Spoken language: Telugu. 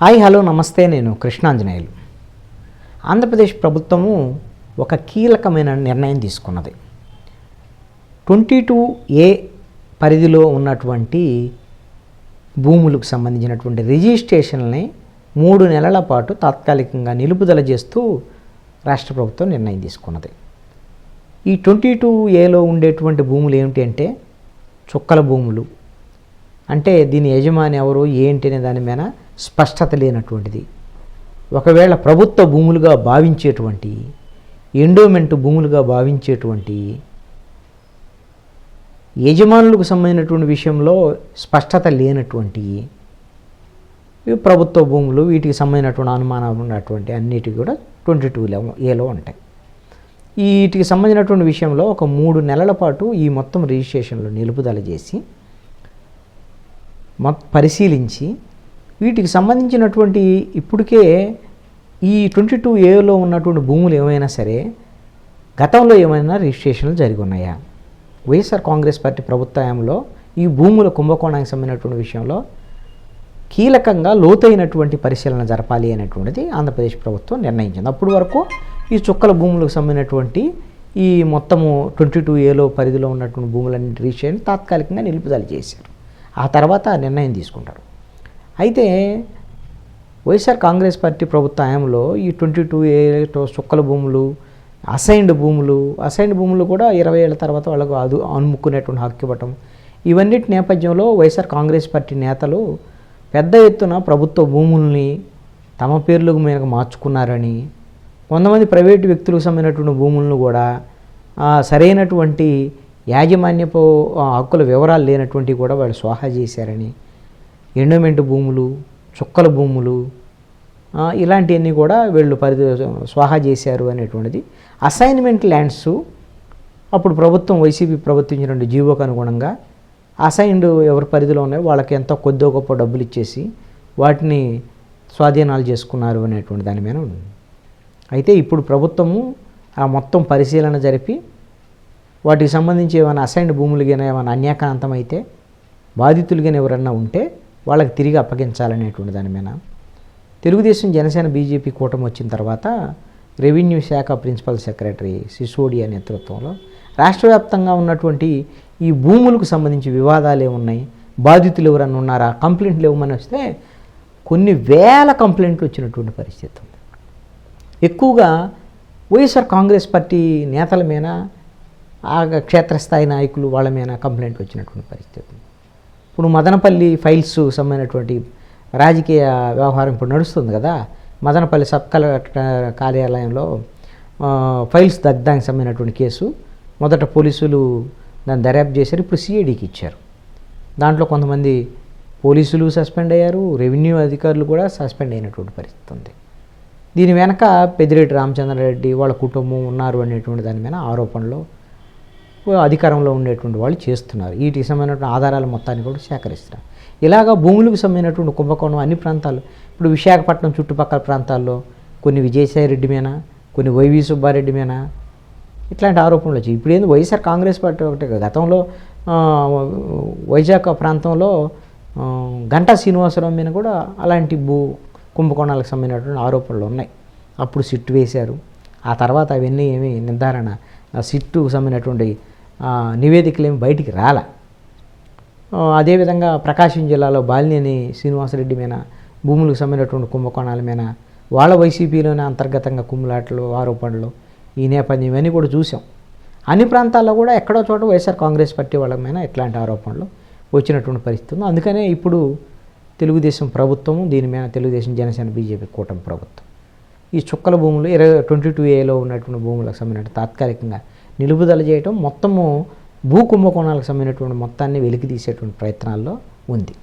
హాయ్ హలో నమస్తే, నేను కృష్ణాంజనేయులు. ఆంధ్రప్రదేశ్ ప్రభుత్వము ఒక కీలకమైన నిర్ణయం తీసుకున్నది. 22A పరిధిలో ఉన్నటువంటి భూములకు సంబంధించినటువంటి రిజిస్ట్రేషన్ని 3 నెలల పాటు తాత్కాలికంగా నిలుపుదల చేస్తూ రాష్ట్ర ప్రభుత్వం నిర్ణయం తీసుకున్నది. ఈ 22Aలో ఉండేటువంటి భూములు ఏమిటి అంటే చుక్కల భూములు. అంటే దీని యజమాని ఎవరు ఏంటి అనే దాని మీద స్పష్టత లేనటువంటిది. ఒకవేళ ప్రభుత్వ భూములుగా భావించేటువంటి, ఎండోమెంట్ భూములుగా భావించేటువంటి యజమానులకు సంబంధించినటువంటి విషయంలో స్పష్టత లేనటువంటి ప్రభుత్వ భూములు, వీటికి సంబంధించినటువంటి అనుమానం ఉన్నటువంటి అన్నిటికీ కూడా 22Aలో ఉంటాయి. వీటికి సంబంధించినటువంటి విషయంలో ఒక 3 నెలల పాటు ఈ మొత్తం రిజిస్ట్రేషన్లు నిలుపుదల చేసి పరిశీలించి వీటికి సంబంధించినటువంటి ఇప్పటికే ఈ 22Aలో ఉన్నటువంటి భూములు ఏమైనా సరే గతంలో ఏమైనా రిజిస్ట్రేషన్లు జరిగి ఉన్నాయా? వైఎస్ఆర్ కాంగ్రెస్ పార్టీ ప్రభుత్వంలో ఈ భూముల కుంభకోణానికి సంబంధించినటువంటి విషయంలో కీలకంగా లోతైనటువంటి పరిశీలన జరపాలి అనేటువంటిది ఆంధ్రప్రదేశ్ ప్రభుత్వం నిర్ణయించింది. అప్పటి వరకు ఈ చుక్కల భూములకు సంబంధించినటువంటి ఈ మొత్తము 22Aలో పరిధిలో ఉన్నటువంటి భూములన్నీ రిజిస్ట్రేషన్ తాత్కాలికంగా నిలుపుదల చేశారు. ఆ తర్వాత నిర్ణయం తీసుకుంటారు. అయితే వైఎస్ఆర్ కాంగ్రెస్ పార్టీ ప్రభుత్వ హయాంలో ఈ 22A చుక్కల భూములు, అసైన్డ్ భూములు కూడా 20 ఏళ్ల తర్వాత వాళ్ళకు అమ్ముకునేటువంటి హక్కు ఇవ్వటం, ఇవన్నిటి నేపథ్యంలో వైఎస్ఆర్ కాంగ్రెస్ పార్టీ నేతలు పెద్ద ఎత్తున ప్రభుత్వ భూముల్ని తమ పేర్లకు మీదకు మార్చుకున్నారని, కొంతమంది ప్రైవేటు వ్యక్తులకు సంబంధించినటువంటి భూములను కూడా సరైనటువంటి యాజమాన్యపు హక్కుల వివరాలు లేనటువంటి కూడా వాళ్ళు స్వాహా చేశారని, ఎండోమెంట్ భూములు, చుక్కల భూములు ఇలాంటివన్నీ కూడా వీళ్ళు స్వాహా చేశారు అనేటువంటిది. అసైన్మెంట్ ల్యాండ్స్ అప్పుడు ప్రభుత్వం వైసీపీ ప్రభుత్వం ఇచ్చినటువంటి జీవోకు అనుగుణంగా అసైన్డ్ ఎవరి పరిధిలో ఉన్నాయో వాళ్ళకి ఎంతో కొద్దో గొప్ప డబ్బులు ఇచ్చేసి వాటిని స్వాధీనాలు చేసుకున్నారు అనేటువంటి దాని మీద ఉంది. అయితే ఇప్పుడు ప్రభుత్వము ఆ మొత్తం పరిశీలన జరిపి వాటికి సంబంధించి ఏమైనా అసైన్డ్ భూములుగానే ఏమైనా అన్యాక్రాంతం అయితే బాధితులుగానే ఎవరన్నా ఉంటే వాళ్ళకి తిరిగి అప్పగించాలనేటువంటి దాని మీద తెలుగుదేశం, జనసేన, బీజేపీ కూటమి వచ్చిన తర్వాత రెవెన్యూ శాఖ ప్రిన్సిపల్ సెక్రటరీ సిసోడియా నేతృత్వంలో రాష్ట్ర వ్యాప్తంగా ఉన్నటువంటి ఈ భూములకు సంబంధించి వివాదాలు ఏమున్నాయి, బాధితులు ఎవరన్నా ఉన్నారా, కంప్లైంట్లు ఇవ్వమని వస్తే కొన్ని వేల కంప్లైంట్లు వచ్చినటువంటి పరిస్థితి ఉంది. ఎక్కువగా వైఎస్ఆర్ కాంగ్రెస్ పార్టీ నేతల మీద, ఆ క్షేత్రస్థాయి నాయకులు వాళ్ళ మీద కంప్లైంట్ వచ్చినటువంటి పరిస్థితి. ఇప్పుడు మదనపల్లి ఫైల్స్ సంబంధించినటువంటి రాజకీయ వ్యవహారం ఇప్పుడు నడుస్తుంది కదా. మదనపల్లి సబ్ కలెక్టర్ కార్యాలయంలో ఫైల్స్ దగ్ధానికి సంబంధించినటువంటి కేసు మొదట పోలీసులు దాన్ని దర్యాప్తు చేశారు, ఇప్పుడు సిఐడికి ఇచ్చారు. దాంట్లో కొంతమంది పోలీసులు సస్పెండ్ అయ్యారు, రెవెన్యూ అధికారులు కూడా సస్పెండ్ అయినటువంటి పరిస్థితి ఉంది. దీని వెనక పెద్దిరెడ్డి రామచంద్రారెడ్డి వాళ్ళ కుటుంబం ఉన్నారు అనేటువంటి దాని మీద ఆరోపణలు అధికారంలో ఉండేటువంటి వాళ్ళు చేస్తున్నారు. వీటికి సంబంధించిన ఆధారాల మొత్తాన్ని కూడా సేకరిస్తున్నారు. ఇలాగా భూములకు సంబంధించినటువంటి కుంభకోణం అన్ని ప్రాంతాలు, ఇప్పుడు విశాఖపట్నం చుట్టుపక్కల ప్రాంతాల్లో కొన్ని విజయసాయి రెడ్డి మీద, కొన్ని వైవి సుబ్బారెడ్డి మీద ఇట్లాంటి ఆరోపణలు వచ్చాయి. ఇప్పుడు ఏంది వైఎస్ఆర్ కాంగ్రెస్ పార్టీ ఒకటే, గతంలో వైజాగ్ ప్రాంతంలో గంటా శ్రీనివాసరావు మీద కూడా అలాంటి కుంభకోణాలకు సంబంధించినటువంటి ఆరోపణలు ఉన్నాయి. అప్పుడు సిట్టు వేశారు. ఆ తర్వాత అవన్నీ ఏమీ నిర్ధారణ, సిట్టుకు సంబంధించినటువంటి నివేదికలు ఏమి బయటికి రాల. అదేవిధంగా ప్రకాశం జిల్లాలో బాలినేని శ్రీనివాసరెడ్డి మీద భూములకు సంబంధించినటువంటి కుంభకోణాల మీద వాళ్ళ వైసీపీలోనే అంతర్గతంగా కుమ్ములాటలు, ఆరోపణలు, ఈ నేపథ్యం ఇవన్నీ కూడా చూసాం. అన్ని ప్రాంతాల్లో కూడా ఎక్కడో చోట వైఎస్ఆర్ కాంగ్రెస్ పార్టీ వాళ్ళ మీద ఇట్లాంటి ఆరోపణలు వచ్చినటువంటి పరిస్థితి ఉంది. అందుకనే ఇప్పుడు తెలుగుదేశం ప్రభుత్వము దీని మీద, తెలుగుదేశం, జనసేన, బీజేపీ కూటమి ప్రభుత్వం ఈ చుక్కల భూములు 22Aలో ఉన్నటువంటి భూములకు సంబంధించిన తాత్కాలికంగా నిలుపుదల చేయటం, మొత్తము భూ కుంభకోణాలకు సంబంధించినటువంటి మొత్తాన్ని వెలికి తీసేటువంటి ప్రయత్నాల్లో ఉంది.